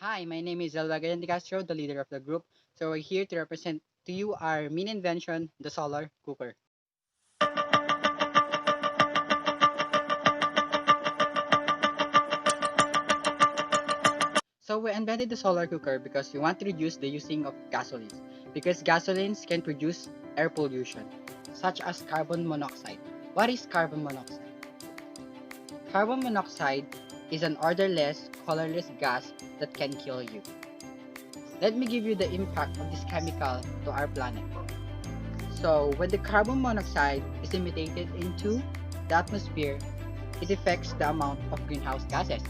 Hi, my name is Elva Gayan de Castro, the leader of the group. So we're here to represent to you our Mini-Invention, the solar cooker. So we invented the solar cooker because we want to reduce the using of gasolines, because gasolines can produce air pollution, such as carbon monoxide. What is carbon monoxide? Carbon monoxide is an odorless, colorless gas that can kill you. Let me give you the impact of this chemical to our planet. So when the carbon monoxide is emitted into the atmosphere, it affects the amount of greenhouse gases,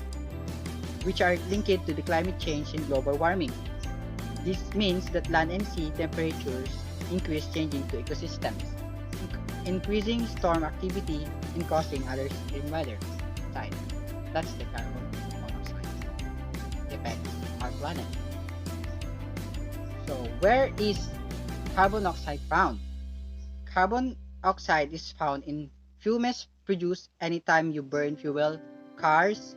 which are linked to the climate change and global warming. This means that land and sea temperatures increase, changing to ecosystems, increasing storm activity and causing other extreme weather. That's the carbon monoxide affects our planet. So where is carbon dioxide found? Carbon dioxide is found in fumes produced anytime you burn fuel, cars,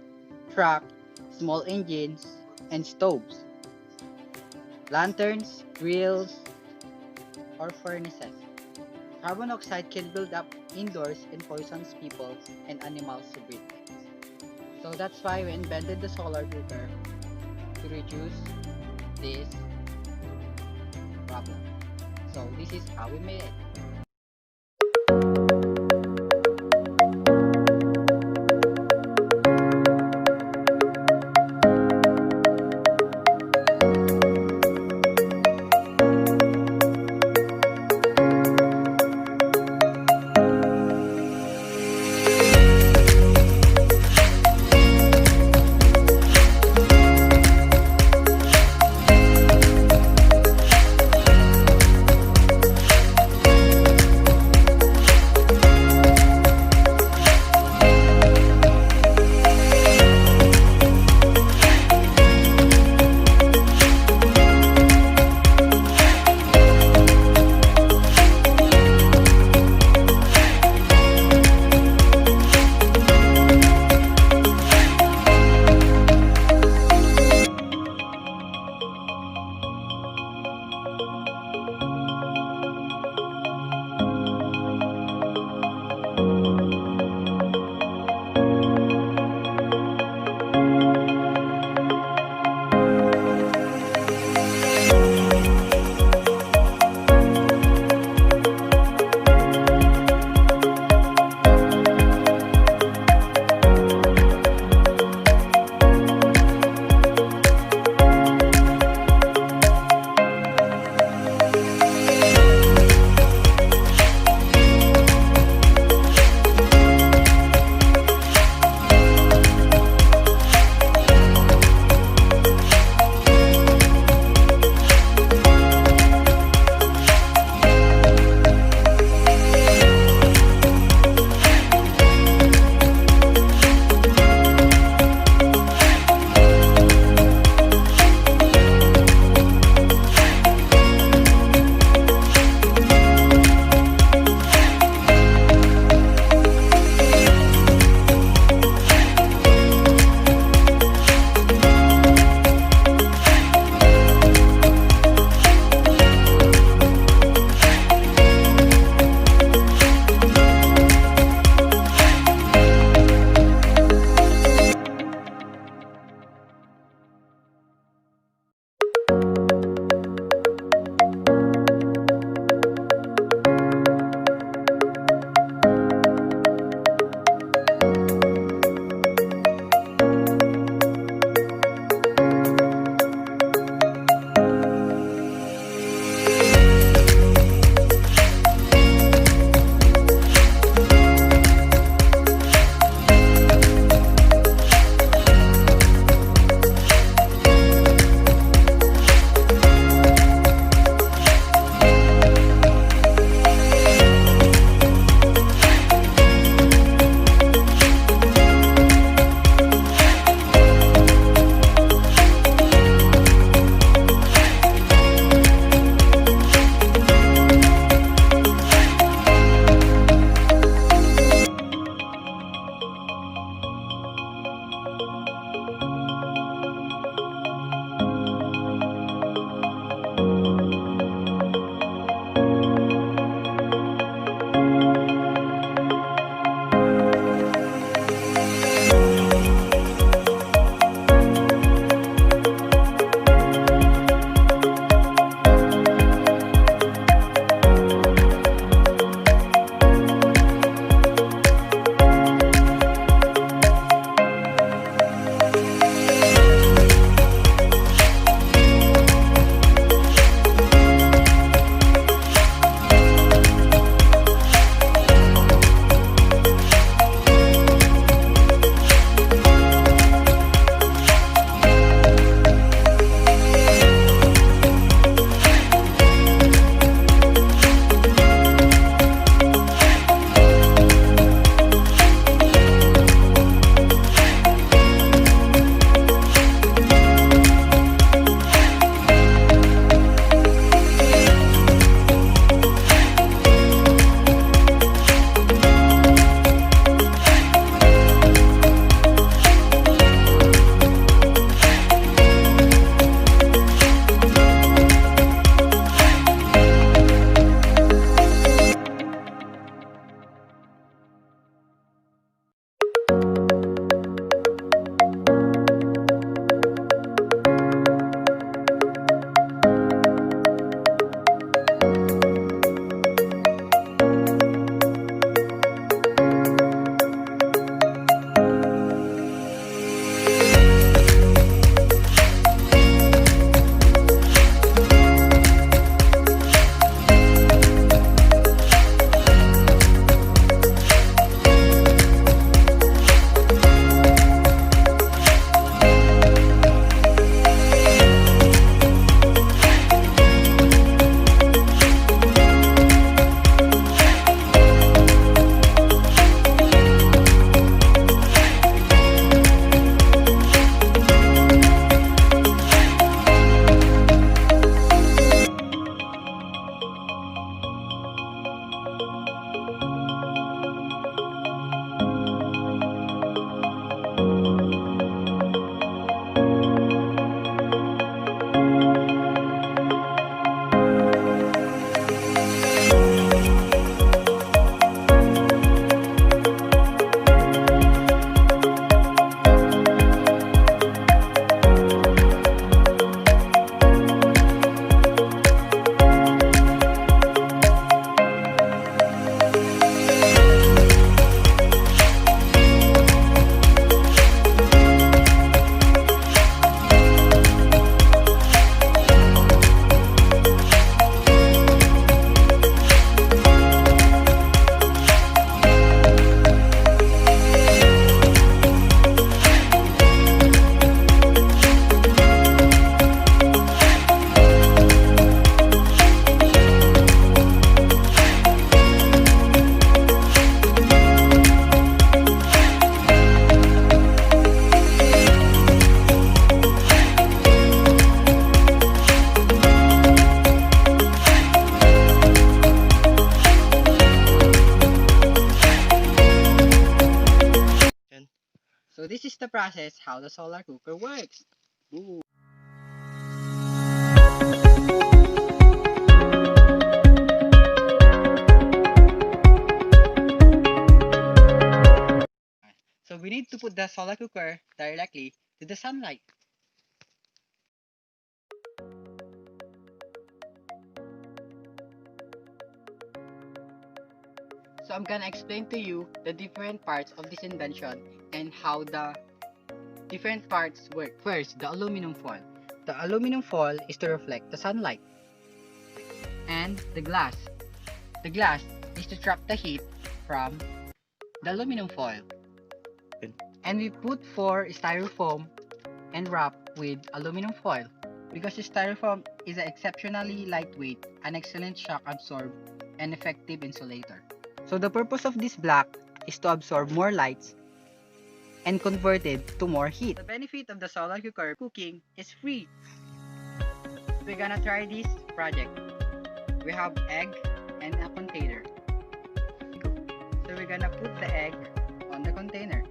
trucks, small engines, and stoves, lanterns, grills, or furnaces. Carbon dioxide can build up indoors and poisons people and animals to breathe. So that's why we invented the solar cooker to reduce this problem. So this is how we made it. So this is the process how the solar cooker works. Ooh. So we need to put the solar cooker directly to the sunlight. So I'm gonna explain to you the different parts of this invention and how the different parts work. First, the aluminum foil. The aluminum foil is to reflect the sunlight. And the glass. The glass is to trap the heat from the aluminum foil. And we put 4 styrofoam and wrap with aluminum foil because the styrofoam is an exceptionally lightweight, an excellent shock absorb, and effective insulator. So the purpose of this block is to absorb more lights and convert it to more heat. The benefit of the solar cooker cooking is free. We're gonna try this project. We have egg and a container. So we're gonna put the egg on the container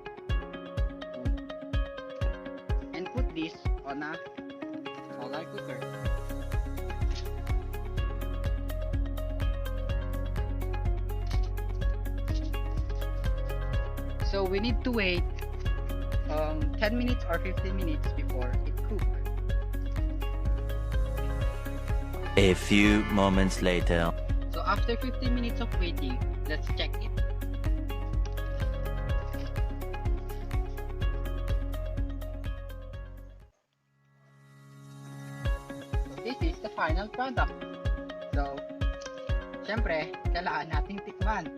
and put this on a solar cooker. So we need to wait 10 minutes or 15 minutes before it cooks. A few moments later. So after 15 minutes of waiting, let's check it. So this is the final product. So, syempre, kailangan nating tikman.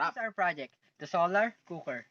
Sarap. This is our project, the solar cooker.